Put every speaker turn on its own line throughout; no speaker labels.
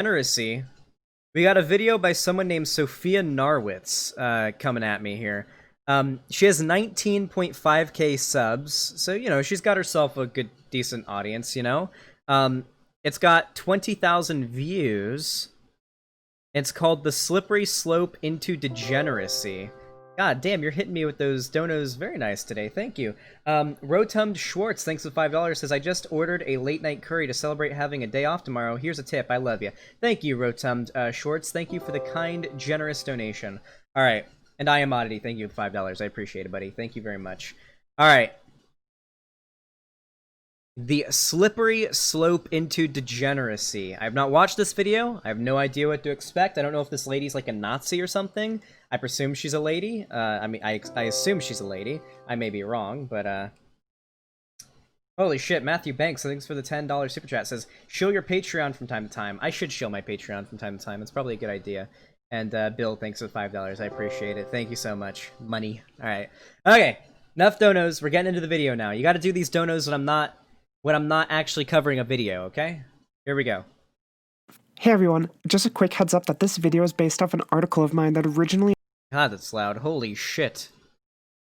Degeneracy. We got a video by someone named Sophia Narwitz coming at me here. She has 19.5k subs, so, you know, she's got herself a good, decent audience, you know? It's got 20,000 views. It's called The Slippery Slope into Degeneracy. God damn, you're hitting me with those donos very nice today. Thank you. Rotund Schwartz, thanks for $5, says, I just ordered a late night curry to celebrate having a day off tomorrow. Here's a tip. I love you. Thank you, Rotund Schwartz. Thank you for the kind, generous donation. All right. And I am Oddity. Thank you for $5. I appreciate it, buddy. Thank you very much. All right. The Slippery Slope into Degeneracy. I have not watched this video. I have no idea what to expect. I don't know if this lady's like a Nazi or something. I presume she's a lady. I mean, I assume she's a lady. I may be wrong, but, holy shit, Matthew Banks, thanks for the $10 super chat, says, shill your Patreon from time to time. I should shill my Patreon from time to time. It's probably a good idea. And, Bill, thanks for $5. I appreciate it. Thank you so much. Money. Alright. Okay. Enough donos. We're getting into the video now. You gotta do these donos when I'm not actually covering a video, okay? Here we go.
Hey everyone, just a quick heads up that this video is based off an article of mine that originally
God, that's loud. Holy shit.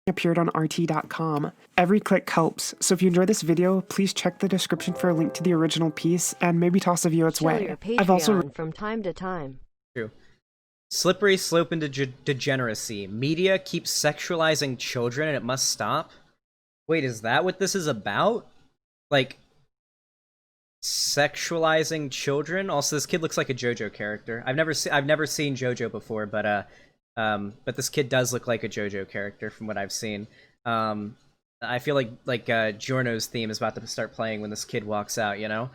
appeared on RT.com. Every click helps, so if you enjoy this video, please check the description for a link to the original piece and maybe toss a view its way. I've also
from time to time.
True. Slippery slope into degeneracy. Media keeps sexualizing children and it must stop. Wait, is that what this is about? Like, sexualizing children? Also, this kid looks like a JoJo character. I've never seen JoJo before, but this kid does look like a JoJo character from what I've seen. I feel like Giorno's theme is about to start playing when this kid walks out, you know?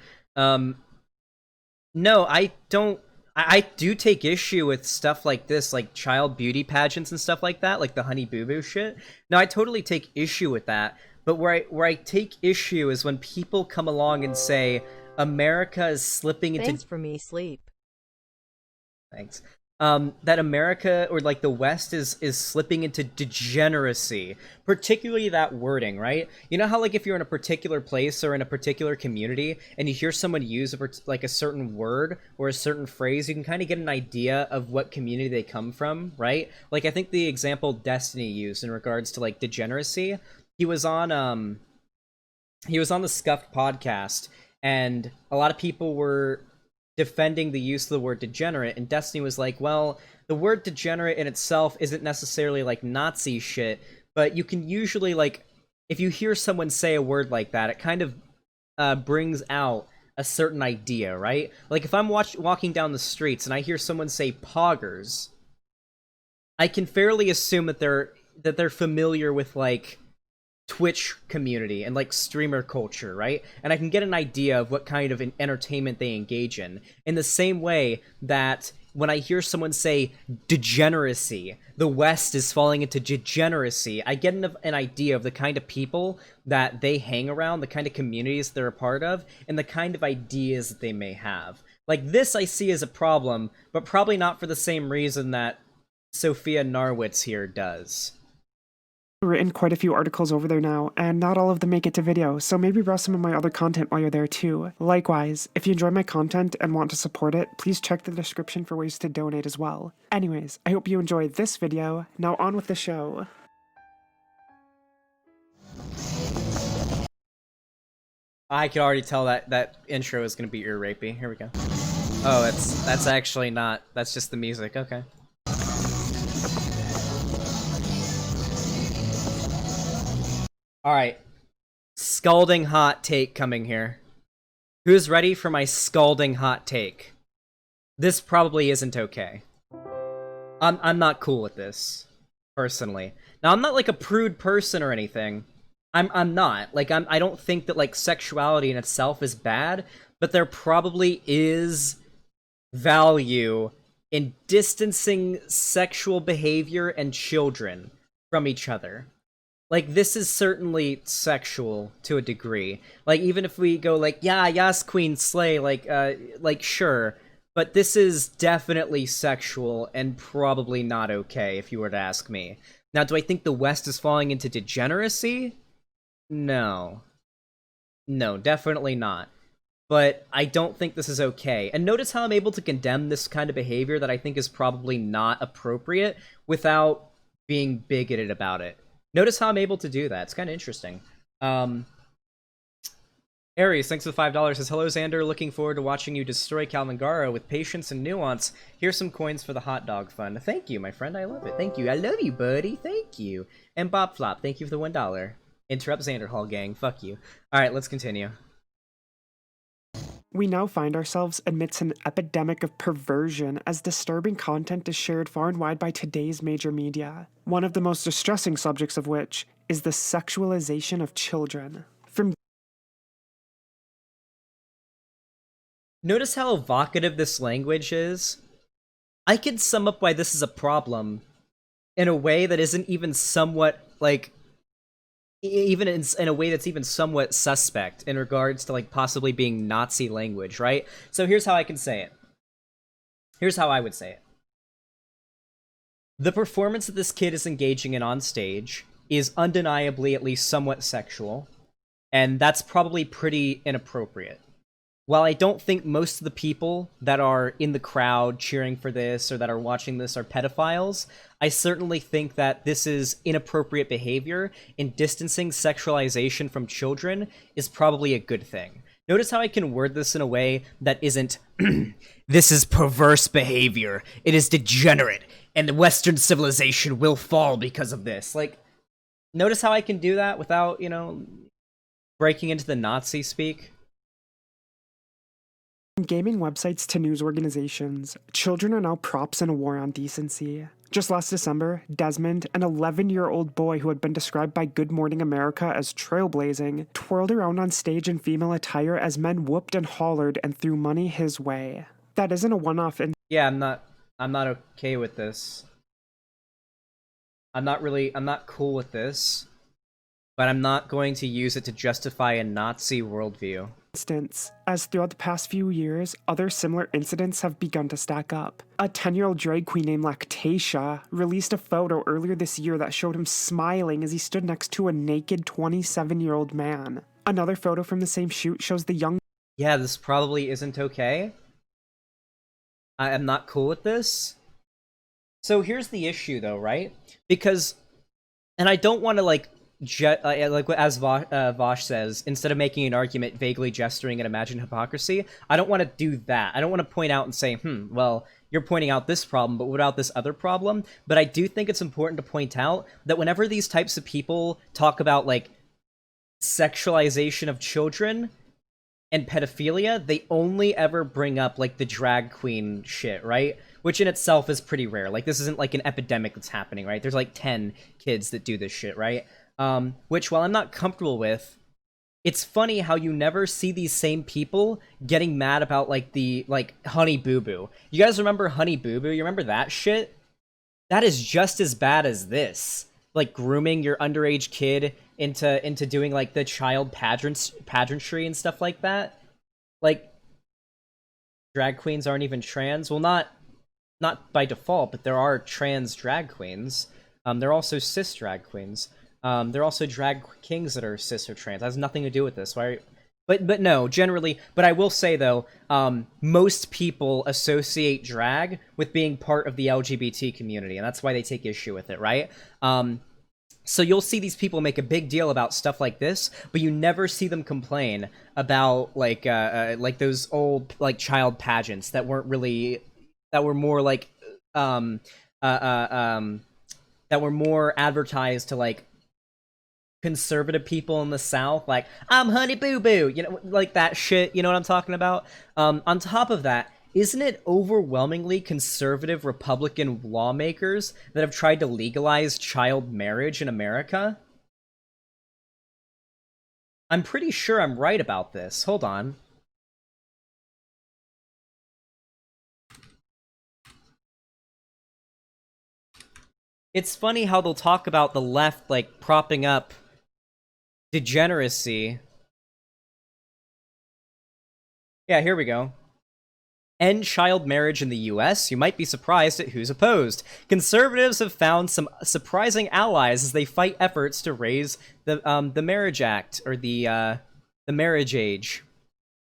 No, I don't. I do take issue with stuff like this, like child beauty pageants and stuff like that, like the Honey Boo Boo shit. No, I totally take issue with that. But where I take issue is when people come along and say America is slipping into.
Thanks for me sleep.
Thanks. That America, or like the West, is slipping into degeneracy. Particularly that wording, right? You know how, like, if you're in a particular place or in a particular community and you hear someone use like a certain word or a certain phrase, you can kind of get an idea of what community they come from, right? Like, I think the example Destiny used in regards to like degeneracy. He was on the Scuffed podcast, and a lot of people were defending the use of the word degenerate, and Destiny was like, well, the word degenerate in itself isn't necessarily like Nazi shit, but you can usually, like, if you hear someone say a word like that, it kind of brings out a certain idea, right? Like, if I'm walking down the streets and I hear someone say poggers, I can fairly assume that they're familiar with, like, Twitch community and like streamer culture, right? And I can get an idea of what kind of entertainment they engage in the same way that when I hear someone say degeneracy, the West is falling into degeneracy, I get an idea of the kind of people that they hang around, the kind of communities they're a part of, and the kind of ideas that they may have. Like, this I see as a problem, but probably not for the same reason that Sophia Narwitz here does.
written quite a few articles over there now, and not all of them make it to video, so maybe browse some of my other content while you're there too. Likewise, if you enjoy my content and want to support it, please check the description for ways to donate as well. Anyways, I hope you enjoyed this video. Now on with the show.
I could already tell that intro is gonna be ear rapey. Here we go. Oh, that's actually not. That's just the music. Okay. Alright. Scalding hot take coming here. Who's ready for my scalding hot take? This probably isn't okay. I'm not cool with this, personally. Now, I'm not like a prude person or anything. I'm not. Like, I don't think that, like, sexuality in itself is bad, but there probably is value in distancing sexual behavior and children from each other. Like, this is certainly sexual to a degree. Like, even if we go like, yeah, yes, Queen Slay, like, sure. But this is definitely sexual and probably not okay, if you were to ask me. Now, do I think the West is falling into degeneracy? No. No, definitely not. but I don't think this is okay. And notice how I'm able to condemn this kind of behavior that I think is probably not appropriate without being bigoted about it. Notice how I'm able to do that. It's kind of interesting. Aries, thanks for the $5. Says, hello, Xander. Looking forward to watching you destroy Kalmangara with patience and nuance. Here's some coins for the hot dog fund. Thank you, my friend. I love it. Thank you. I love you, buddy. Thank you. And Bob Flop, thank you for the $1. Interrupt Xander Hall, gang. Fuck you. All right, let's continue.
We now find ourselves amidst an epidemic of perversion as disturbing content is shared far and wide by today's major media, one of the most distressing subjects of which is the sexualization of children. From
Notice how evocative this language is? I can sum up why this is a problem in a way that isn't even somewhat, like, even in a way that's even somewhat suspect in regards to, like, possibly being Nazi language, right? So here's how I can say it. Here's how I would say it. The performance that this kid is engaging in on stage is undeniably at least somewhat sexual, and that's probably pretty inappropriate. While I don't think most of the people that are in the crowd cheering for this or that are watching this are pedophiles, I certainly think that this is inappropriate behavior, and distancing sexualization from children is probably a good thing. Notice how I can word this in a way that isn't, this is perverse behavior, it is degenerate, and the Western civilization will fall because of this. Like, notice how I can do that without, you know, breaking into the Nazi speak?
gaming websites to news organizations, children are now props in a war on decency. Just last December, Desmond, an 11-year-old boy who had been described by Good Morning America as trailblazing, twirled around on stage in female attire as men whooped and hollered and threw money his way. That isn't a one-off
Yeah, I'm not okay with this. I'm not cool with this, but I'm not going to use it to justify a Nazi worldview.
instance, as throughout the past few years, other similar incidents have begun to stack up. A 10-year-old drag queen named Lactatia released a photo earlier this year that showed him smiling as he stood next to a naked 27-year-old man. Another photo from the same shoot shows the young
Yeah, this probably isn't okay. I am not cool with this. So here's the issue, though, right? Because, and I don't want to, like, like as Vosh says, instead of making an argument vaguely gesturing and imagine hypocrisy, I don't want to do that. I don't want to point out and say, well, you're pointing out this problem, but what about this other problem? But I do think it's important to point out that whenever these types of people talk about, like, sexualization of children and pedophilia, they only ever bring up, like, the drag queen shit, right? Which in itself is pretty rare. Like, this isn't like an epidemic that's happening, right? There's like 10 kids that do this shit, right? Which, while I'm not comfortable with, it's funny how you never see these same people getting mad about, like, the, like, Honey Boo Boo. You guys remember Honey Boo Boo? You remember that shit? That is just as bad as this. Like, grooming your underage kid into doing, like, the child pageantry and stuff like that. Like, drag queens aren't even trans. Well, not by default, but there are trans drag queens. There are also cis drag queens. There are also drag kings that are cis or trans. That has nothing to do with this. Why? But no, generally. But I will say though, most people associate drag with being part of the LGBT community, and that's why they take issue with it, right? So you'll see these people make a big deal about stuff like this, but you never see them complain about like those old, like, child pageants that weren't really, that were more like that were more advertised to, like, conservative people in the South, like, I'm Honey Boo Boo, you know, like that shit, you know what I'm talking about? On top of that, isn't it overwhelmingly conservative Republican lawmakers that have tried to legalize child marriage in America? I'm pretty sure I'm right about this. Hold on. It's funny how they'll talk about the left, like, propping up degeneracy. Yeah, here we go. End child marriage in the US? You might be surprised at who's opposed. Conservatives have found some surprising allies as they fight efforts to raise the Marriage Act, or the marriage age.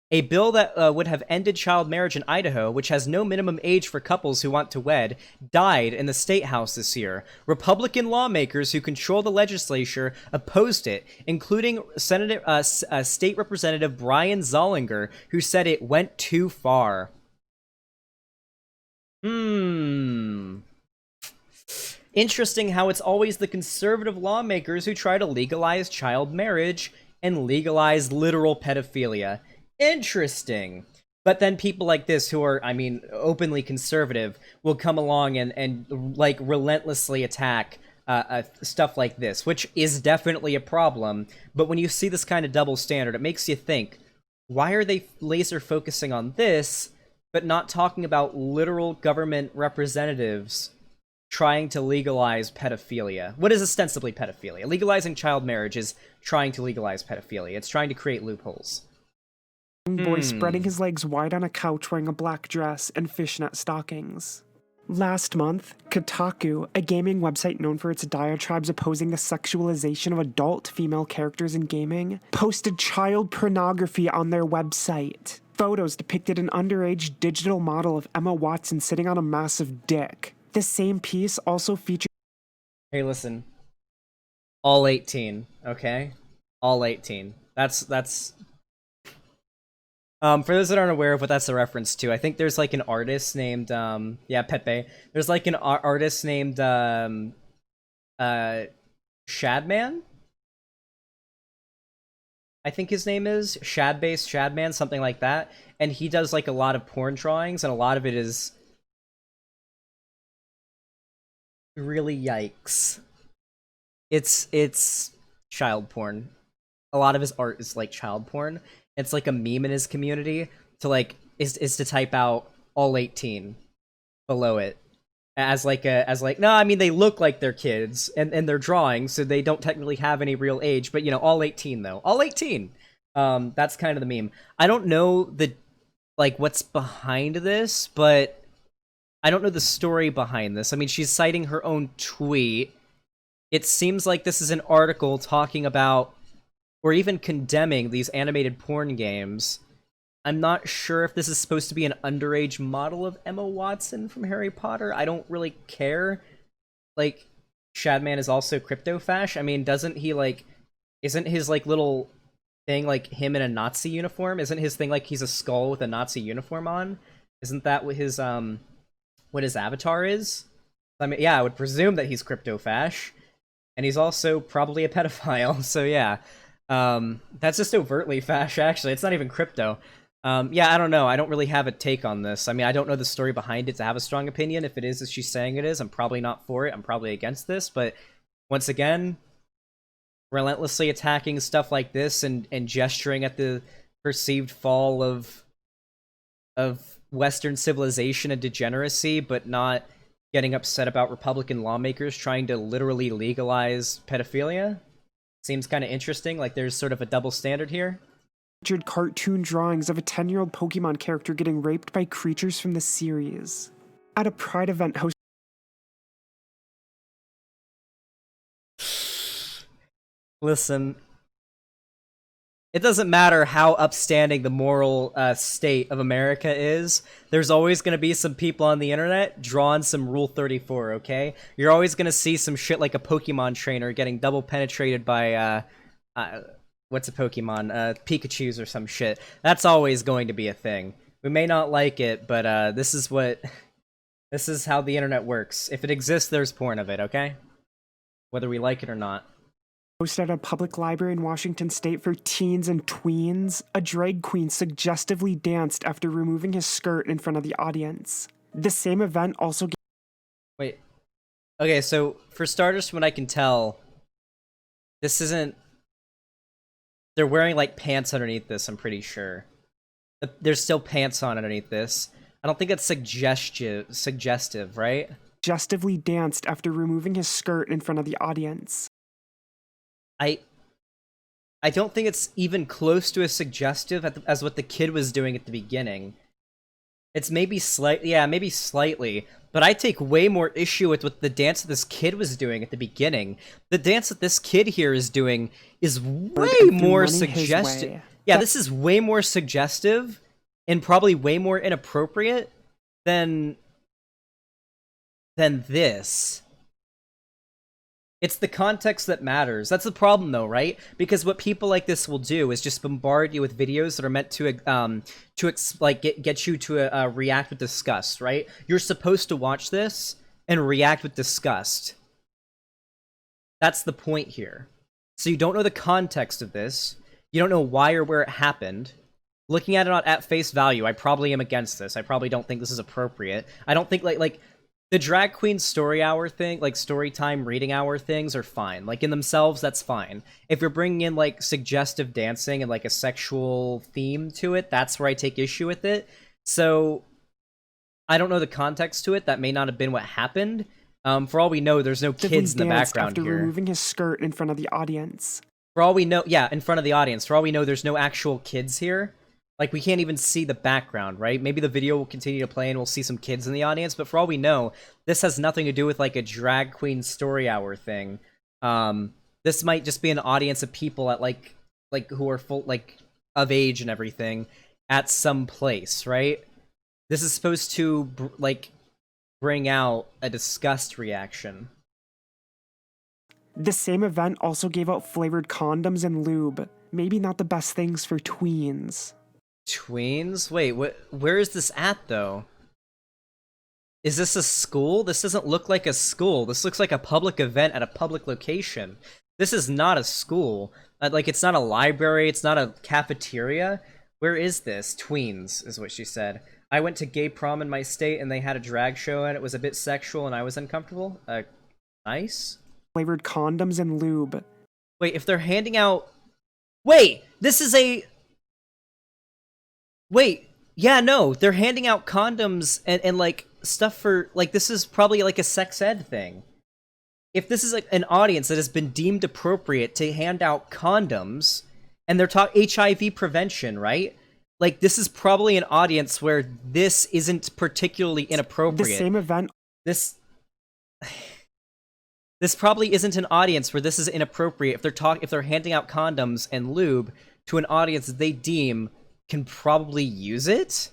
A bill that would have ended child marriage in Idaho, which has no minimum age for couples who want to wed, died in the state house this year. Republican lawmakers who control the legislature opposed it, including State Representative Brian Zollinger, who said it went too far. Interesting how it's always the conservative lawmakers who try to legalize child marriage and legalize literal pedophilia. Interesting. But then people like this who are, I mean, openly conservative will come along and like relentlessly attack stuff like this, which is definitely a problem. But when you see this kind of double standard, it makes you think, why are they laser focusing on this, but not talking about literal government representatives trying to legalize pedophilia? What is ostensibly pedophilia? Legalizing child marriage is trying to legalize pedophilia. It's trying to create loopholes.
Boy spreading his legs wide on a couch wearing a black dress and fishnet stockings. Last month, Kotaku, a gaming website known for its diatribes opposing the sexualization of adult female characters in gaming, posted child pornography on their website. Photos depicted an underage digital model of Emma Watson sitting on a massive dick. The same piece also featured...
Hey, listen. All 18, okay? All 18. That's... For those that aren't aware of what that's a reference to, I think there's like an artist named, Pepe. There's like an artist named, Shadman? I think his name is Shadman, something like that. And he does like a lot of porn drawings, and a lot of it is really yikes. It's child porn. A lot of his art is like child porn. It's like a meme in his community to like is to type out all 18 below it as no, I mean, they look like they're kids and they're drawing, so they don't technically have any real age, but you know, all 18 though. All 18. That's kind of the meme. I don't know the like what's behind this, but I don't know the story behind this. I mean, she's citing her own tweet. It seems like this is an article talking about or even condemning these animated porn games. I'm not sure if this is supposed to be an underage model of Emma Watson from Harry Potter. I don't really care. Like, Shadman is also crypto-fash. I mean, doesn't he, like... Isn't his, like, little thing, like, him in a Nazi uniform? Isn't his thing, like, he's a skull with a Nazi uniform on? Isn't that what his avatar is? I mean, yeah, I would presume that he's crypto-fash. And he's also probably a pedophile, so yeah. That's just overtly fash, actually. It's not even crypto. Yeah, I don't know. I don't really have a take on this. I mean, I don't know the story behind it to have a strong opinion. If it is as she's saying it is, I'm probably not for it. I'm probably against this. But once again, relentlessly attacking stuff like this and gesturing at the perceived fall of Western civilization and degeneracy, but not getting upset about Republican lawmakers trying to literally legalize pedophilia. Seems kind of interesting, like there's sort of a double standard here.
Featured cartoon drawings of a 10-year-old Pokemon character getting raped by creatures from the series. At a Pride event hosted...
Listen, it doesn't matter how upstanding the moral state of America is, there's always going to be some people on the internet drawing some Rule 34, okay? You're always going to see some shit like a Pokemon trainer getting double penetrated by, what's a Pokemon? Pikachus or some shit. That's always going to be a thing. We may not like it, but this is how the internet works. If it exists, there's porn of it, okay? Whether we like it or not.
Hosted at a public library in Washington state for teens and tweens, a drag queen suggestively danced after removing his skirt in front of the audience. The same event also...
Wait. Okay, so for starters, from what I can tell, this isn't... They're wearing, like, pants underneath this, I'm pretty sure. There's still pants on underneath this. I don't think it's suggestive, right?
Suggestively danced after removing his skirt in front of the audience.
I don't think it's even close to as suggestive as what the kid was doing at the beginning. It's maybe slightly, but I take way more issue with what the dance that this kid was doing at the beginning. The dance that this kid here is doing is way more suggestive. Yeah, this is way more suggestive and probably way more inappropriate than this. It's the context that matters. That's the problem, though, right? Because what people like this will do is just bombard you with videos that are meant to get you to react with disgust, right? You're supposed to watch this and react with disgust. That's the point here. So you don't know the context of this. You don't know why or where it happened. Looking at it at face value, I probably am against this. I probably don't think this is appropriate. I don't think like the drag queen story hour thing, like story time reading hour things are fine. Like in themselves, that's fine. If you're bringing in like suggestive dancing and like a sexual theme to it, that's where I take issue with it. So I don't know the context to it. That may not have been what happened. For all we know, there's no kids in the background
after
here.
removing his skirt in front of the audience.
For all we know, yeah, in front of the audience. For all we know, there's no actual kids here. Like, we can't even see the background, right? Maybe the video will continue to play and we'll see some kids in the audience, but for all we know, this has nothing to do with, like, a drag queen story hour thing. This might just be an audience of people at, like who are full, like, of age and everything at some place, right? This is supposed to, like, bring out a disgust reaction.
The same event also gave out flavored condoms and lube. Maybe not the best things for tweens.
Tweens? Wait, where is this at, though? Is this a school? This doesn't look like a school. This looks like a public event at a public location. This is not a school. Like, it's not a library. It's not a cafeteria. Where is this? Tweens, is what she said. I went to gay prom in my state, and they had a drag show, and it was a bit sexual, and I was uncomfortable. Nice.
Flavored condoms and lube.
Wait, if they're handing out... Wait! This is a... Wait, yeah, no, they're handing out condoms and like, stuff for, like, this is probably, like, a sex ed thing. If this is, like, an audience that has been deemed appropriate to hand out condoms, and they're talking HIV prevention, right? Like, this is probably an audience where this isn't particularly inappropriate.
The same event...
This probably isn't an audience where this is inappropriate if they're handing out condoms and lube to an audience that they deem can probably use it?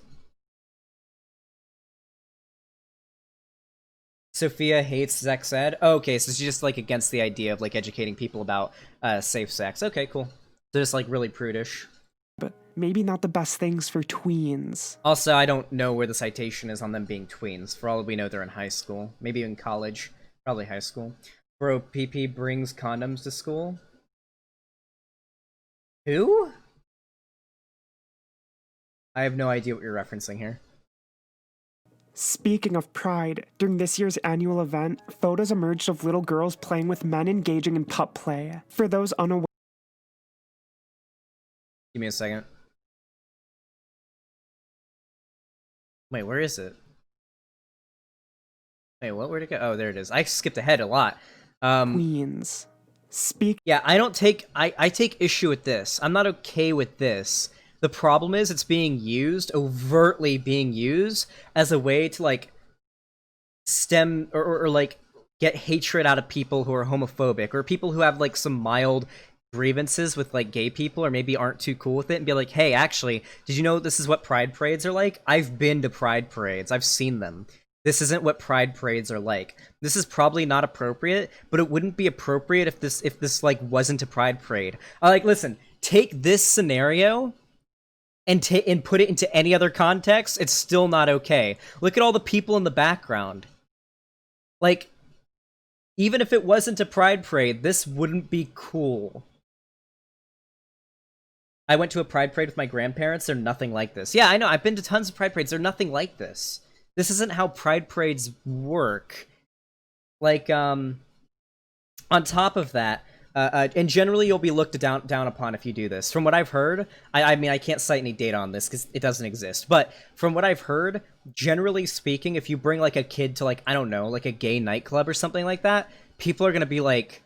Sophia hates sex ed. Oh, okay, so she's just, like, against the idea of, like, educating people about safe sex. Okay, cool. They're just, like, really prudish.
But maybe not the best things for tweens.
Also, I don't know where the citation is on them being tweens. For all we know, they're in high school. Maybe in college. Probably high school. Bro, PP brings condoms to school? Who? I have no idea what you're referencing here.
Speaking of pride, during this year's annual event, photos emerged of little girls playing with men engaging in pup play. For those unaware...
Give me a second. Wait, where is it? Wait, what? Where'd it go? Oh, there it is. I skipped ahead a lot.
Queens.
Yeah, I take issue with this. I'm not okay with this. The problem is it's being used, overtly being used, as a way to, like, stem or like, get hatred out of people who are homophobic, or people who have, like, some mild grievances with, like, gay people, or maybe aren't too cool with it, and be like, hey, actually, did you know this is what pride parades are like? I've been to pride parades. I've seen them. This isn't what pride parades are like. This is probably not appropriate, but it wouldn't be appropriate if this like, wasn't a pride parade. Like, listen, take this scenario and put it into any other context, it's still not okay. Look at all the people in the background. Like, even if it wasn't a pride parade, this wouldn't be cool. I went to a pride parade with my grandparents. They're nothing like this. Yeah, I know. I've been to tons of pride parades. They're nothing like this. This isn't how pride parades work. Like, on top of that, and generally you'll be looked down upon if you do this. From what I've heard, I mean, I can't cite any data on this because it doesn't exist, but from what I've heard, generally speaking, if you bring, like, a kid to, like, I don't know, like a gay nightclub or something like that, people are gonna be like,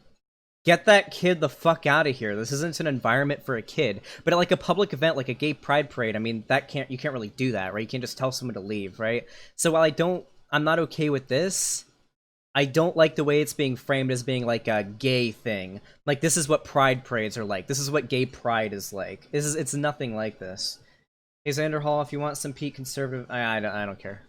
get that kid the fuck out of here. This isn't an environment for a kid. But at, like, a public event, like a gay pride parade, I mean, you can't really do that, right? You can't just tell someone to leave, right? So while I'm not okay with this, I don't like the way it's being framed as being like a gay thing. Like, this is what pride parades are like. This is what gay pride is like. It's nothing like this. Hey, Xander Hall, if you want some peak conservative... I don't care.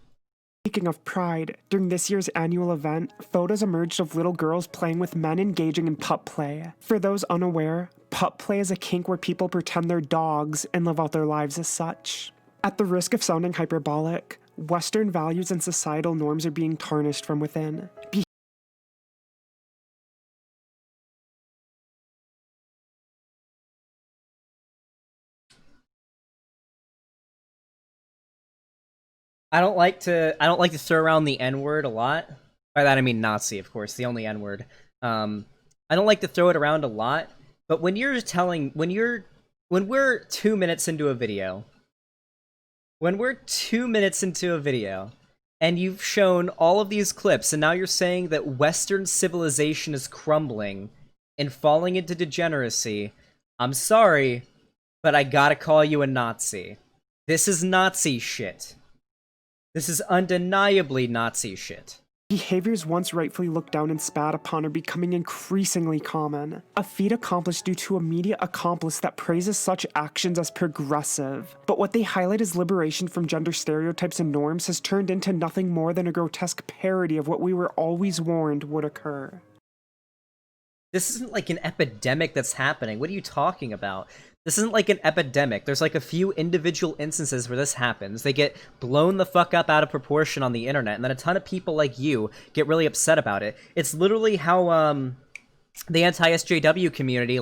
Speaking of pride, during this year's annual event, photos emerged of little girls playing with men engaging in pup play. For those unaware, pup play is a kink where people pretend they're dogs and live out their lives as such. At the risk of sounding hyperbolic, Western values and societal norms are being tarnished from within.
I don't like to throw around the N-word a lot. By that I mean Nazi, of course, the only N-word. I don't like to throw it around a lot, but when we're 2 minutes into a video, and you've shown all of these clips, and now you're saying that Western civilization is crumbling and falling into degeneracy, I'm sorry, but I gotta call you a Nazi. This is Nazi shit. This is undeniably Nazi shit.
Behaviors once rightfully looked down and spat upon are becoming increasingly common. A feat accomplished due to a media accomplice that praises such actions as progressive. But what they highlight as liberation from gender stereotypes and norms has turned into nothing more than a grotesque parody of what we were always warned would occur.
This isn't like an epidemic that's happening. What are you talking about? This isn't like an epidemic. There's like a few individual instances where this happens. They get blown the fuck up out of proportion on the internet, and then a ton of people like you get really upset about it. It's literally how the anti-SJW community,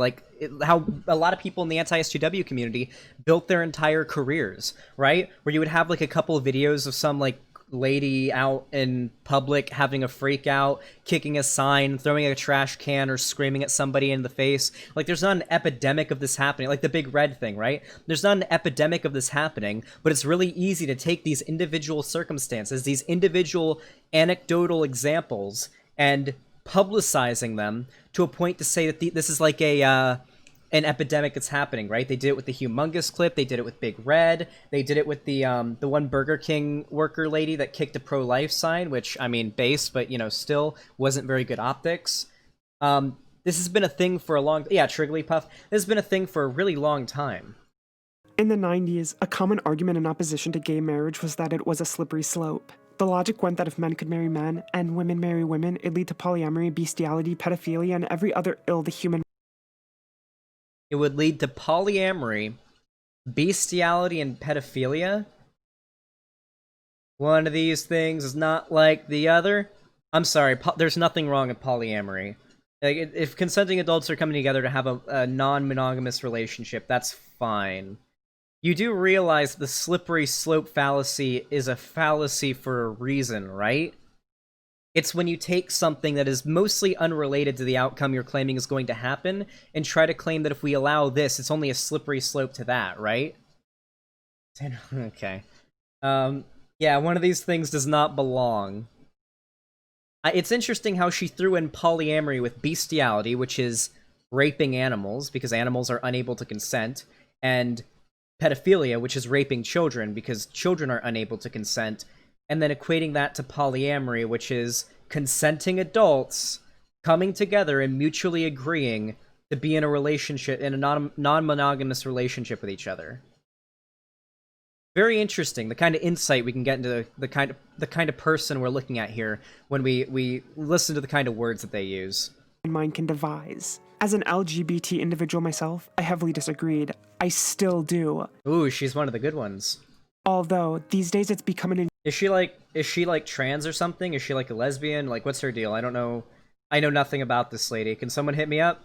how a lot of people in the anti-SJW community built their entire careers, right? Where you would have like a couple of videos of some like lady out in public having a freak out, kicking a sign, throwing a trash can, or screaming at somebody in the face. Like, there's not an epidemic of this happening, like the Big Red thing, right? There's not an epidemic of this happening, but it's really easy to take these individual circumstances, these individual anecdotal examples, and publicizing them to a point to say that this is like an epidemic that's happening, right? They did it with the Humongous clip. They did it with Big Red. They did it with the one Burger King worker lady that kicked a pro-life sign, which, I mean, base, but, you know, still wasn't very good optics. This has been a thing for a long... Yeah, Trigglypuff. This has been a thing for a really long time.
In the 90s, a common argument in opposition to gay marriage was that it was a slippery slope. The logic went that if men could marry men and women marry women, it'd lead to polyamory, bestiality, pedophilia, and every other ill the human...
It would lead to polyamory, bestiality, and pedophilia. One of these things is not like the other. I'm sorry, there's nothing wrong with polyamory. Like, if consenting adults are coming together to have a non-monogamous relationship, that's fine. You do realize the slippery slope fallacy is a fallacy for a reason, right? It's when you take something that is mostly unrelated to the outcome you're claiming is going to happen and try to claim that if we allow this, it's only a slippery slope to that, right? Okay. Yeah, one of these things does not belong. It's interesting how she threw in polyamory with bestiality, which is raping animals because animals are unable to consent, and pedophilia, which is raping children because children are unable to consent, and then equating that to polyamory, which is consenting adults coming together and mutually agreeing to be in a relationship, in a non-monogamous relationship with each other. Very interesting, the kind of insight we can get into the kind of person we're looking at here when we listen to the kind of words that they use.
Mind can devise. As an LGBT individual myself, I heavily disagreed. I still do.
Ooh, she's one of the good ones.
Although, these days it's becoming an...
Is she like trans or something? Is she like a lesbian? Like, what's her deal? I don't know. I know nothing about this lady. Can someone hit me up?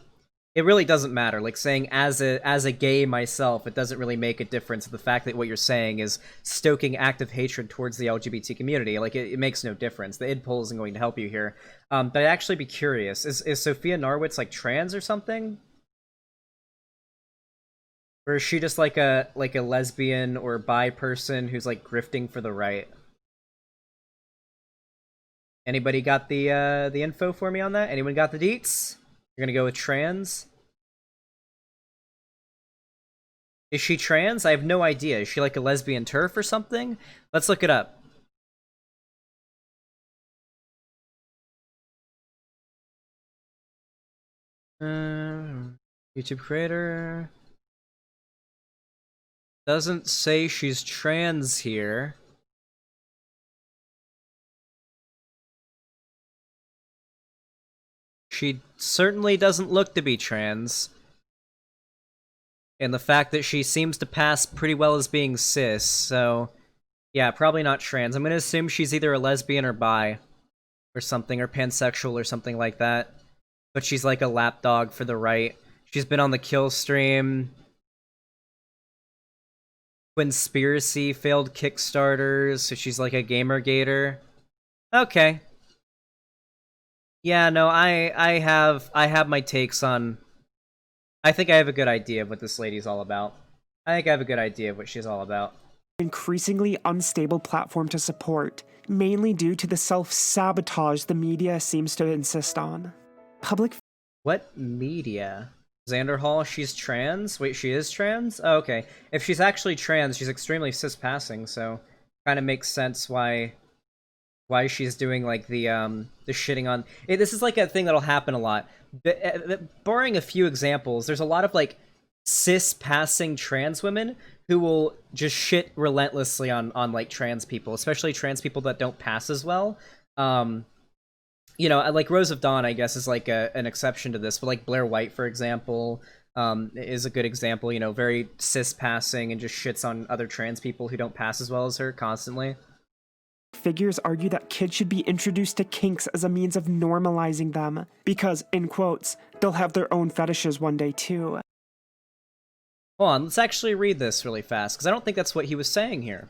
It really doesn't matter. Like, saying as a gay myself, it doesn't really make a difference. The fact that what you're saying is stoking active hatred towards the LGBT community, like, it makes no difference. The id poll isn't going to help you here. But I'd actually be curious. Is Sophia Narwitz like trans or something? Or is she just like a lesbian or bi person who's like grifting for the right? Anybody got the info for me on that? Anyone got the deets? You're gonna go with trans? Is she trans? I have no idea. Is she like a lesbian TERF or something? Let's look it up. YouTube creator. Doesn't say she's trans here. She certainly doesn't look to be trans. And the fact that she seems to pass pretty well as being cis, so yeah, probably not trans. I'm gonna assume she's either a lesbian or bi, or something, or pansexual or something like that. But she's like a lapdog for the right. She's been on the kill stream. Twinspiracy failed Kickstarters, so she's like a gamer gator. Okay. Yeah, no, I have my takes on. I think I have a good idea of what this lady's all about. I think I have a good idea of what she's all about.
Increasingly unstable platform to support, mainly due to the self-sabotage the media seems to insist on. Public
What media? Xander Hall, she's trans? Wait, she is trans? Oh, okay. If she's actually trans, she's extremely cis-passing, so kind of makes sense why she's doing like the shitting on this is like a thing that'll happen a lot. Barring a few examples, there's a lot of like cis-passing trans women who will just shit relentlessly on like trans people, especially trans people that don't pass as well. You know, like Rose of Dawn, I guess, is like an exception to this, but like Blair White, for example, is a good example. You know, very cis-passing and just shits on other trans people who don't pass as well as her constantly.
figures argue that kids should be introduced to kinks as a means of normalizing them, because, in quotes, they'll have their own fetishes one day too.
Hold on, let's actually read this really fast, because I don't think that's what he was saying here.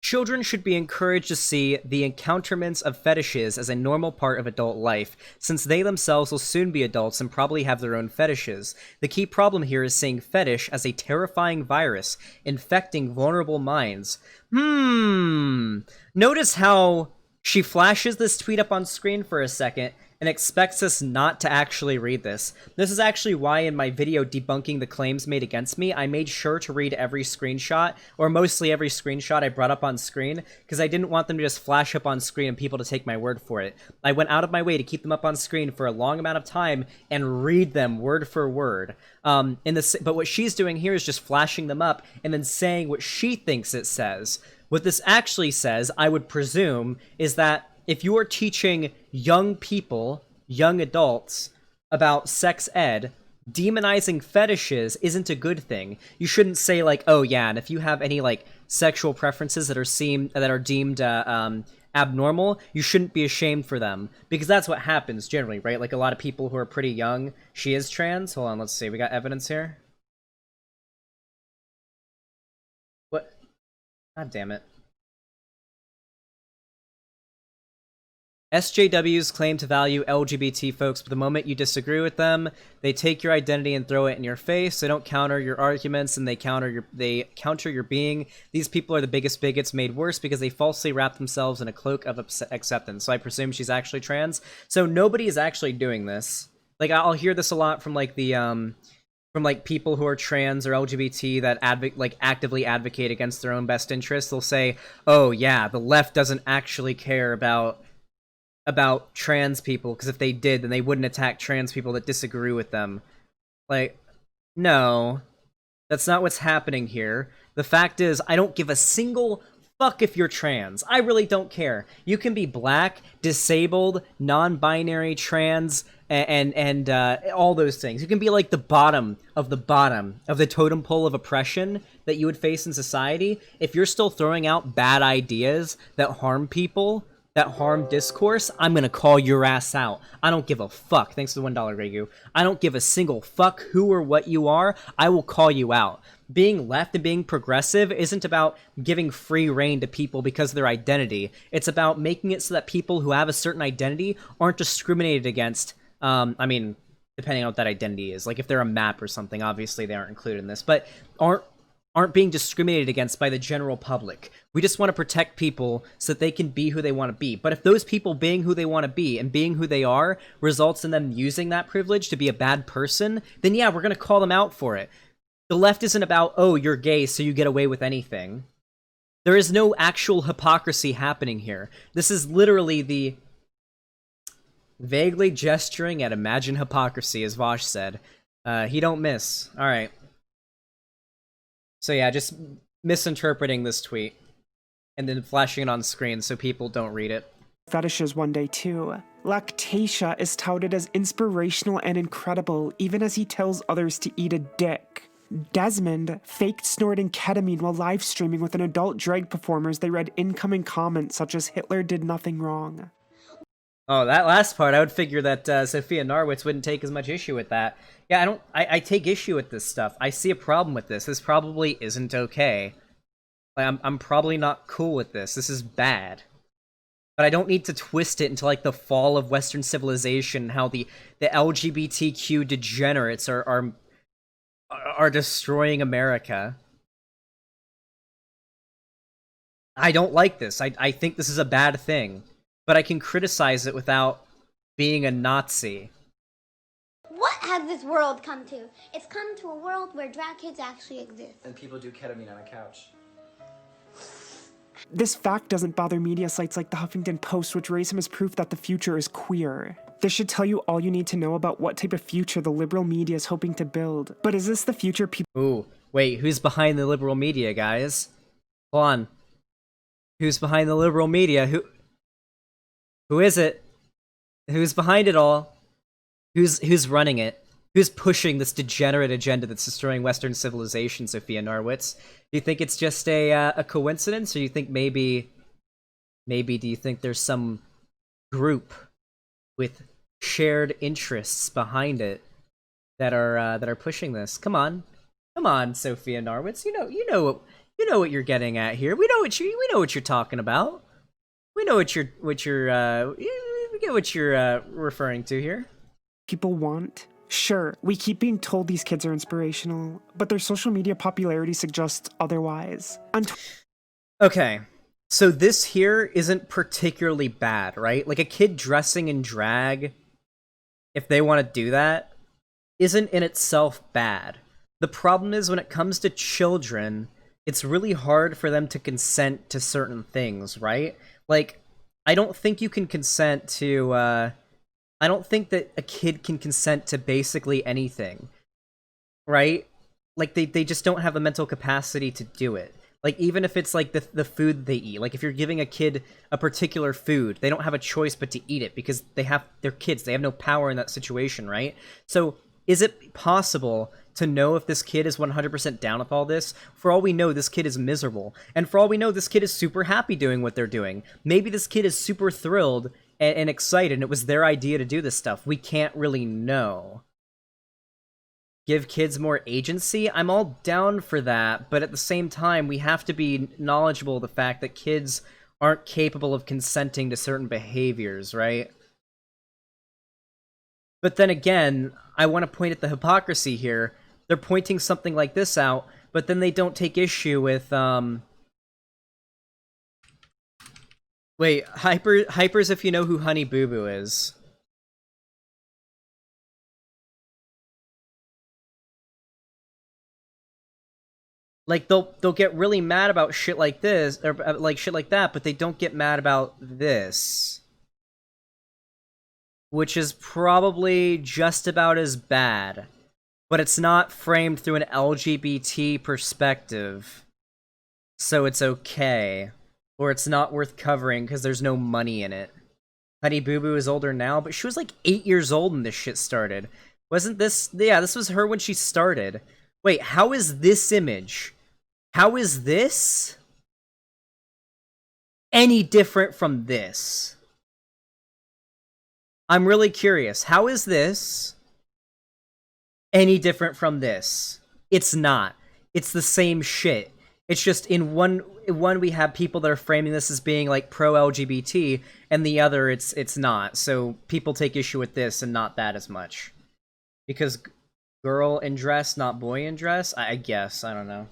Children should be encouraged to see the encounterments of fetishes as a normal part of adult life, since they themselves will soon be adults and probably have their own fetishes. The key problem here is seeing fetish as a terrifying virus, infecting vulnerable minds. Notice how she flashes this tweet up on screen for a second and expects us not to actually read this. This is actually why in my video debunking the claims made against me, I made sure to read every screenshot, or mostly every screenshot I brought up on screen, because I didn't want them to just flash up on screen and people to take my word for it. I went out of my way to keep them up on screen for a long amount of time and read them word for word. But what she's doing here is just flashing them up and then saying what she thinks it says. What this actually says, I would presume, is that if you are teaching young people, young adults, about sex ed, demonizing fetishes isn't a good thing. You shouldn't say like, oh yeah, and if you have any like sexual preferences that are deemed abnormal, you shouldn't be ashamed for them, because that's what happens generally, right? Like a lot of people who are pretty young. She is trans. Hold on, let's see. We got evidence here. What? God damn it. SJWs claim to value LGBT folks, but the moment you disagree with them, they take your identity and throw it in your face. They don't counter your arguments, and they counter your being. These people are the biggest bigots, made worse because they falsely wrap themselves in a cloak of acceptance. So I presume she's actually trans. So nobody is actually doing this. Like, I'll hear this a lot from like the from like people who are trans or LGBT that actively advocate against their own best interests. They'll say, "Oh yeah, the left doesn't actually care about trans people, because if they did, then they wouldn't attack trans people that disagree with them." Like, no, that's not what's happening here. The fact is, I don't give a single fuck if you're trans. I really don't care. You can be black, disabled, non-binary, trans, and all those things. You can be like the bottom of the totem pole of oppression that you would face in society. If you're still throwing out bad ideas that harm people, that harm discourse, I'm gonna call your ass out. I don't give a fuck. Thanks for the $1, Regu. I don't give a single fuck who or what you are. I will call you out. Being left and being progressive isn't about giving free reign to people because of their identity. It's about making it so that people who have a certain identity aren't discriminated against. I mean, depending on what that identity is. Like, if they're a map or something, obviously they aren't included in this, but aren't being discriminated against by the general public. We just want to protect people so that they can be who they want to be. But if those people being who they want to be and being who they are results in them using that privilege to be a bad person, then yeah, we're going to call them out for it. The left isn't about, oh, you're gay, so you get away with anything. There is no actual hypocrisy happening here. This is literally the Vaguely gesturing at imagine hypocrisy, as Vosh said. He don't miss. Alright. So yeah, just misinterpreting this tweet. And then flashing it on screen so people don't read it.
Fetishes one day too. Lactatia is touted as inspirational and incredible, even as he tells others to eat a dick. Desmond faked snorting ketamine while live streaming with an adult drag performer as they read incoming comments such as Hitler did nothing wrong.
Oh, that last part, I would figure that Sophia Narwitz wouldn't take as much issue with that. Yeah, I take issue with this stuff. I see a problem with this. This probably isn't okay. Like, I'm probably not cool with this. This is bad. But I don't need to twist it into, like, the fall of Western civilization, how the LGBTQ degenerates are destroying America. I don't like this. I think this is a bad thing. But I can criticize it without being a Nazi.
What has this world come to? It's come to a world where drag kids actually exist.
And people do ketamine on a couch.
This fact doesn't bother media sites like the Huffington Post, which raise him as proof that the future is queer. This should tell you all you need to know about what type of future the liberal media is hoping to build. But is this the future people—
Ooh, wait, who's behind the liberal media, guys? Hold on. Who's behind the liberal media? Who is it? Who's behind it all? Who's running it? Who's pushing this degenerate agenda that's destroying Western civilization, Sophia Narwitz? Do you think it's just a coincidence, or do you think maybe do you think there's some group with shared interests behind it that are pushing this? Come on, Sophia Narwitz. You know what you're getting at here. We know what you're talking about. We know we get what you're referring to here.
people want? Sure, we keep being told these kids are inspirational, but their social media popularity suggests otherwise.
Okay, so this here isn't particularly bad, right? Like, a kid dressing in drag, if they want to do that, isn't in itself bad. The problem is when it comes to children, it's really hard for them to consent to certain things, right? Like, I don't think you can consent to, I don't think that a kid can consent to basically anything, right? Like, they just don't have the mental capacity to do it. Like, even if it's, like, the food they eat. Like, if you're giving a kid a particular food, they don't have a choice but to eat it because they're kids. They have no power in that situation, right? So, is it possible to know if this kid is 100% down with all this? For all we know, this kid is miserable. And for all we know, this kid is super happy doing what they're doing. Maybe this kid is super thrilled and excited, and it was their idea to do this stuff. We can't really know. Give kids more agency? I'm all down for that, but at the same time, we have to be knowledgeable of the fact that kids aren't capable of consenting to certain behaviors, right? But then again, I want to point at the hypocrisy here. They're pointing something like this out, but then they don't take issue with, Wait, Hypers if you know who Honey Boo Boo is. Like, they'll get really mad about shit like this, or like shit like that, but they don't get mad about this. Which is probably just about as bad. But it's not framed through an LGBT perspective. So it's okay. Or it's not worth covering because there's no money in it. Honey Boo Boo is older now, but she was like 8 years old when this shit started. Wasn't this... Yeah, this was her when she started. Wait, how is this image? How is this any different from this? I'm really curious. How is this any different from this? It's not. It's the same shit. It's just in one we have people that are framing this as being like pro-LGBT, and the other it's not. So people take issue with this and not that as much. Because girl in dress, not boy in dress? I guess. I don't know.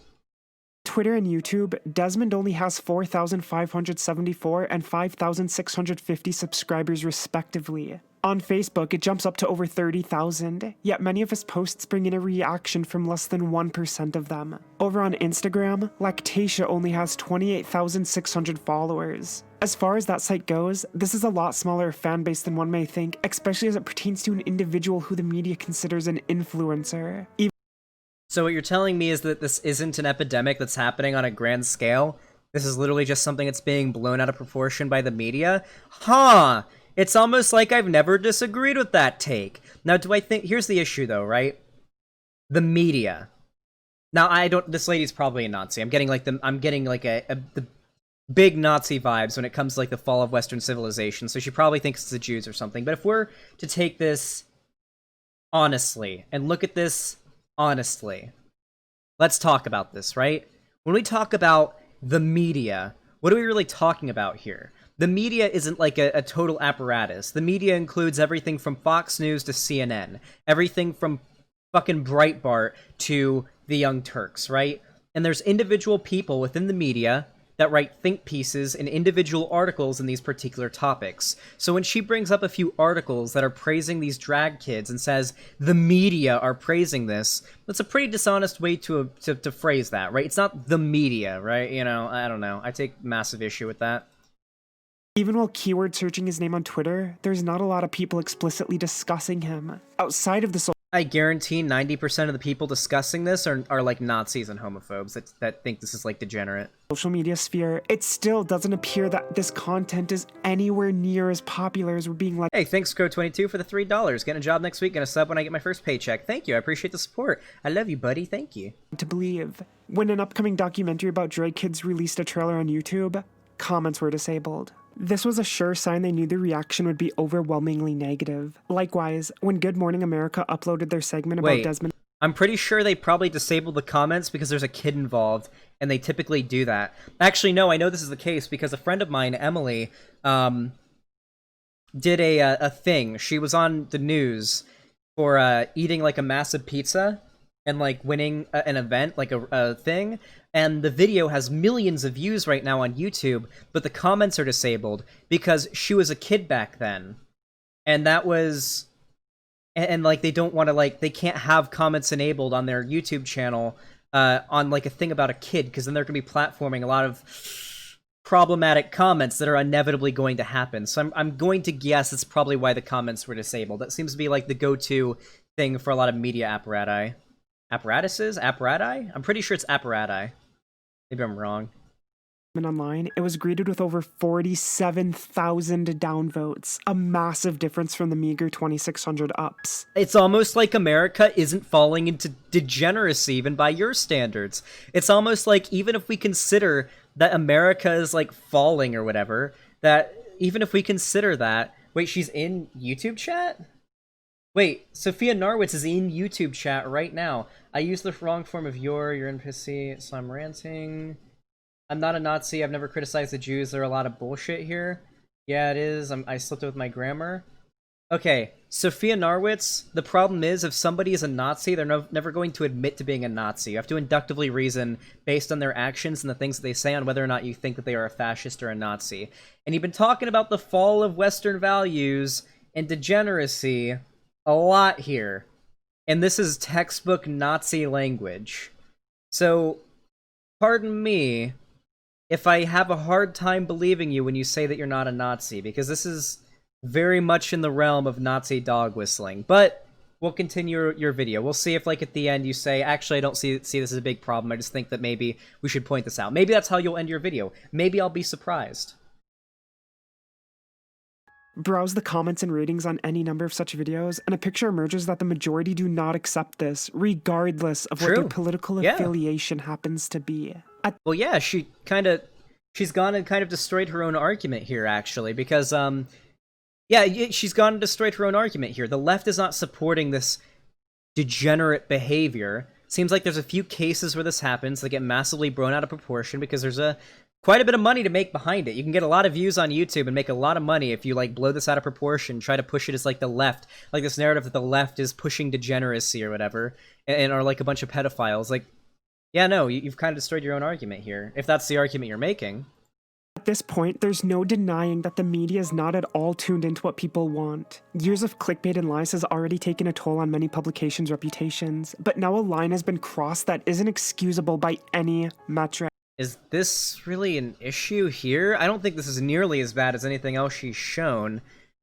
Twitter and YouTube, Desmond only has 4,574 and 5,650 subscribers respectively. On Facebook, it jumps up to over 30,000, yet many of his posts bring in a reaction from less than 1% of them. Over on Instagram, Lactatia only has 28,600 followers. As far as that site goes, this is a lot smaller fan base than one may think, especially as it pertains to an individual who the media considers an influencer.
So what you're telling me is that this isn't an epidemic that's happening on a grand scale? This is literally just something that's being blown out of proportion by the media? Huh! It's almost like I've never disagreed with that take. Now, do I think... Here's the issue, though, right? The media. Now, I don't... This lady's probably a Nazi. I'm getting, like, the big Nazi vibes when it comes to, like, the fall of Western civilization, so she probably thinks it's the Jews or something. But if we're to take this honestly, and look at this honestly, let's talk about this, right? When we talk about the media, what are we really talking about here? The media isn't like a total apparatus. The media includes everything from Fox News to CNN, everything from fucking Breitbart to the Young Turks, right? And there's individual people within the media that write think pieces and individual articles in these particular topics. So when she brings up a few articles that are praising these drag kids and says the media are praising this, that's a pretty dishonest way to phrase that, right? It's not the media, right? You know, I don't know. I take massive issue with that.
Even while keyword searching his name on Twitter, there's not a lot of people explicitly discussing him. Outside of the
I guarantee 90% of the people discussing this are like Nazis and homophobes that think this is like degenerate.
social media sphere, it still doesn't appear that this content is anywhere near as popular as we're being led.
Hey, thanks Crow22 for the $3. Getting a job next week, gonna sub when I get my first paycheck. Thank you, I appreciate the support. I love you, buddy, thank you.
To believe. When an upcoming documentary about drag kids released a trailer on YouTube, comments were disabled. This was a sure sign they knew the reaction would be overwhelmingly negative. Likewise, when Good Morning America uploaded their segment about Desmond...
I'm pretty sure they probably disabled the comments because there's a kid involved, and they typically do that. Actually, no, I know this is the case because a friend of mine, Emily, did a thing. She was on the news for eating like a massive pizza and like winning an event, like a thing. And the video has millions of views right now on YouTube, but the comments are disabled because she was a kid back then. And that was... And like, they don't want to, like, they can't have comments enabled on their YouTube channel on, like, a thing about a kid, because then they're going to be platforming a lot of problematic comments that are inevitably going to happen. So I'm going to guess it's probably why the comments were disabled. That seems to be, like, the go-to thing for a lot of media apparati. Apparatuses? Apparati? I'm pretty sure it's apparati. Maybe I'm wrong.
Online, it was greeted with over 47,000 downvotes, a massive difference from the meager 2,600 ups.
It's almost like America isn't falling into degeneracy even by your standards. It's almost like even if we consider that America is like falling or whatever, that even if we consider that... Wait, she's in YouTube chat? Wait, Sophia Narwitz is in YouTube chat right now. I used the wrong form of you're NPC, so I'm ranting... I'm not a Nazi, I've never criticized the Jews, there are a lot of bullshit here. Yeah, it is, I slipped with my grammar. Okay, Sophia Narwitz, the problem is, if somebody is a Nazi, they're never going to admit to being a Nazi. You have to inductively reason, based on their actions and the things that they say, on whether or not you think that they are a fascist or a Nazi. And you've been talking about the fall of Western values and degeneracy a lot here. And this is textbook Nazi language. So, pardon me if I have a hard time believing you when you say that you're not a Nazi, because this is very much in the realm of Nazi dog whistling. But we'll continue your video. We'll see if, like, at the end you say, actually, I don't see this as a big problem. I just think that maybe we should point this out. Maybe that's how you'll end your video. Maybe I'll be surprised.
Browse the comments and ratings on any number of such videos, and a picture emerges that the majority do not accept this, regardless of what their political affiliation happens to be.
Well, yeah, she's gone and kind of destroyed her own argument here, actually, because, yeah, she's gone and destroyed her own argument here. The left is not supporting this degenerate behavior. Seems like there's a few cases where this happens that get massively blown out of proportion because there's quite a bit of money to make behind it. You can get a lot of views on YouTube and make a lot of money if you, like, blow this out of proportion, try to push it as, like, the left, like this narrative that the left is pushing degeneracy or whatever, and are, like, a bunch of pedophiles. Like, yeah, no, you've kind of destroyed your own argument here, if that's the argument you're making.
At this point, there's no denying that the media is not at all tuned into what people want. Years of clickbait and lies has already taken a toll on many publications' reputations, but now a line has been crossed that isn't excusable by any metric.
Is this really an issue here? I don't think this is nearly as bad as anything else she's shown.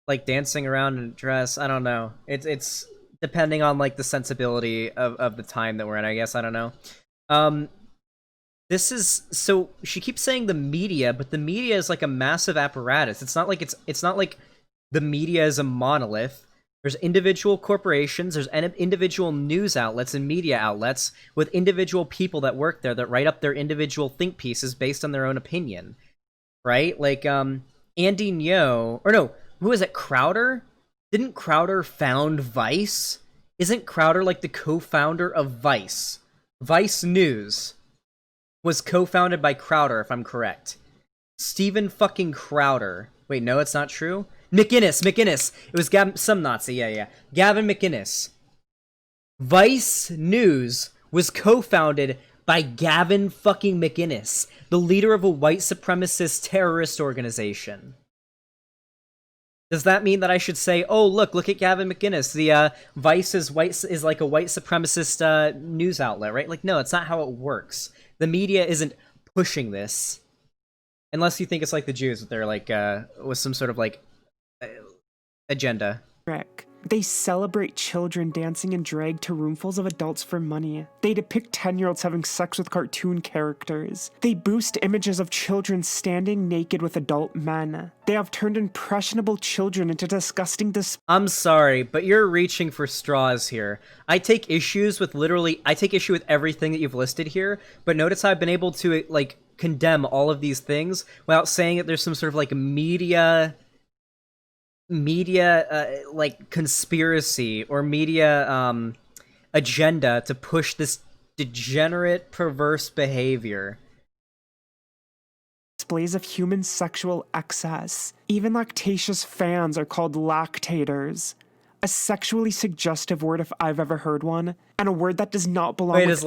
Like dancing around in a dress, I don't know. It's depending on like the sensibility of the time that we're in, I guess. I don't know. This is, so she keeps saying the media, but the media is like a massive apparatus. It's not like the media is a monolith. There's individual corporations, there's individual news outlets and media outlets with individual people that work there that write up their individual think pieces based on their own opinion. Right? Like Andy Ngo, or no, who is it? Crowder? Didn't Crowder found Vice? Isn't Crowder like the co-founder of Vice? Vice News was co-founded by Crowder, if I'm correct. Stephen fucking Crowder. Wait, no, it's not true? McInnes. It was some Nazi, yeah. Gavin McInnes. Vice News was co-founded by Gavin fucking McInnes, the leader of a white supremacist terrorist organization. Does that mean that I should say, oh, look at Gavin McInnes, the Vice is like a white supremacist news outlet, right? Like, no, it's not how it works. The media isn't pushing this. Unless you think it's like the Jews, that they're like, with some sort of like, agenda.
They celebrate children dancing in drag to roomfuls of adults for money. They depict 10-year-olds having sex with cartoon characters. They boost images of children standing naked with adult men. They have turned impressionable children into disgusting
I'm sorry, but you're reaching for straws here. I take issue with everything that you've listed here, but notice how I've been able to, like, condemn all of these things without saying that there's some sort of, like, media like conspiracy or media agenda to push this degenerate, perverse behavior.
Displays of human sexual excess. Even lactatious fans are called lactators. A sexually suggestive word if I've ever heard one, and a word that does not belong
Wait,
with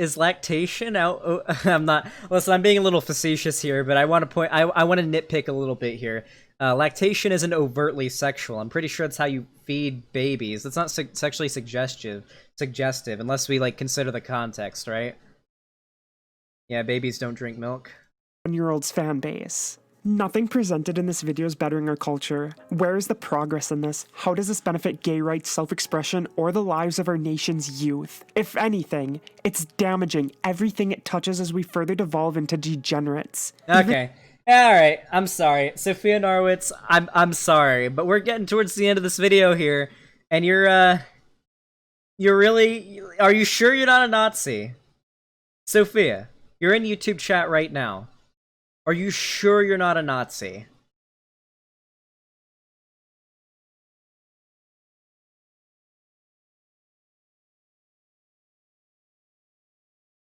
is lactation out? Oh, I'm not. Listen, I'm being a little facetious here, but I want to I want to nitpick a little bit here. Lactation isn't overtly sexual. I'm pretty sure it's how you feed babies. It's not sexually suggestive, unless we like consider the context, right? Yeah, babies don't drink milk.
1-year-old's fan base. Nothing presented in this video is bettering our culture. Where is the progress in this? How does this benefit gay rights, self-expression, or the lives of our nation's youth? If anything, it's damaging everything it touches as we further devolve into degenerates.
Okay. Alright, I'm sorry. Sophia Narwitz, I'm sorry, but we're getting towards the end of this video here, and you're really, are you sure you're not a Nazi? Sophia, you're in YouTube chat right now. Are you sure you're not a Nazi?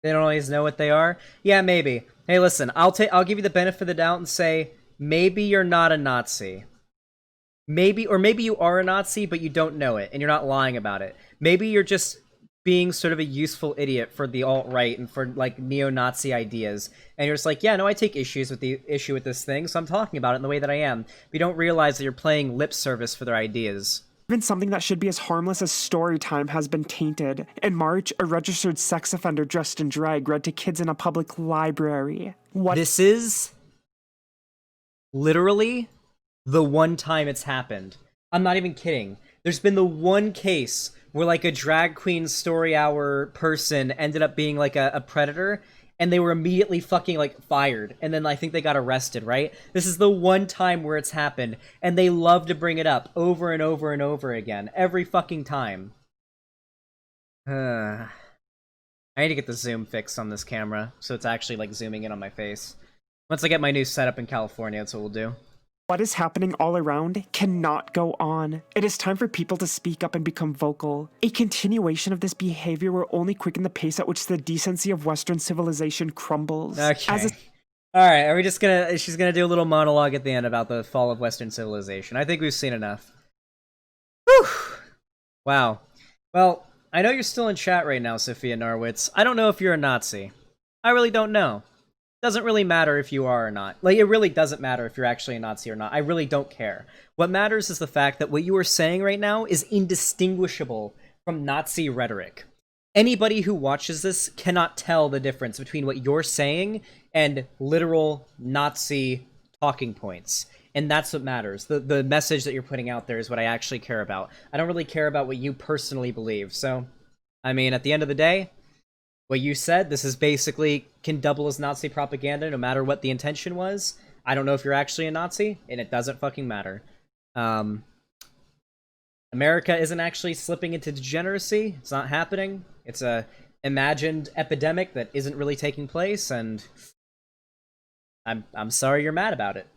They don't always know what they are? Yeah, maybe. Hey, listen, I'll give you the benefit of the doubt and say, maybe you're not a Nazi. Maybe you are a Nazi, but you don't know it, and you're not lying about it. Maybe you're just being sort of a useful idiot for the alt-right and for, like, neo-Nazi ideas. And you're just like, yeah, no, I take issue with this thing, so I'm talking about it in the way that I am. But you don't realize that you're playing lip service for their ideas.
Even something that should be as harmless as story time has been tainted. In March, a registered sex offender dressed in drag read to kids in a public library. What?
This is literally the one time it's happened. I'm not even kidding. There's been the one case where, like, a drag queen story hour person ended up being, like, a predator, and they were immediately fucking, like, fired. And then I think they got arrested, right? This is the one time where it's happened, and they love to bring it up over and over and over again. Every fucking time. I need to get the zoom fixed on this camera, so it's actually, like, zooming in on my face. Once I get my new setup in California, that's what we'll do.
What is happening all around cannot go on. It is time for people to speak up and become vocal. A continuation of this behavior will only quicken the pace at which the decency of Western civilization crumbles.
Okay. Alright, are we just gonna... She's gonna do a little monologue at the end about the fall of Western civilization. I think we've seen enough. Whew! Wow. Well, I know you're still in chat right now, Sophia Narwitz. I don't know if you're a Nazi. I really don't know. Doesn't really matter if you are or not. Like, it really doesn't matter if you're actually a Nazi or not. I really don't care. What matters is the fact that what you are saying right now is indistinguishable from Nazi rhetoric. Anybody who watches this cannot tell the difference between what you're saying and literal Nazi talking points. And that's what matters. The message that you're putting out there is what I actually care about. I don't really care about what you personally believe. So, I mean, at the end of the day, what you said, this is basically can double as Nazi propaganda no matter what the intention was. I don't know if you're actually a Nazi, and it doesn't fucking matter. America isn't actually slipping into degeneracy. It's not happening. It's a imagined epidemic that isn't really taking place, and I'm sorry you're mad about it.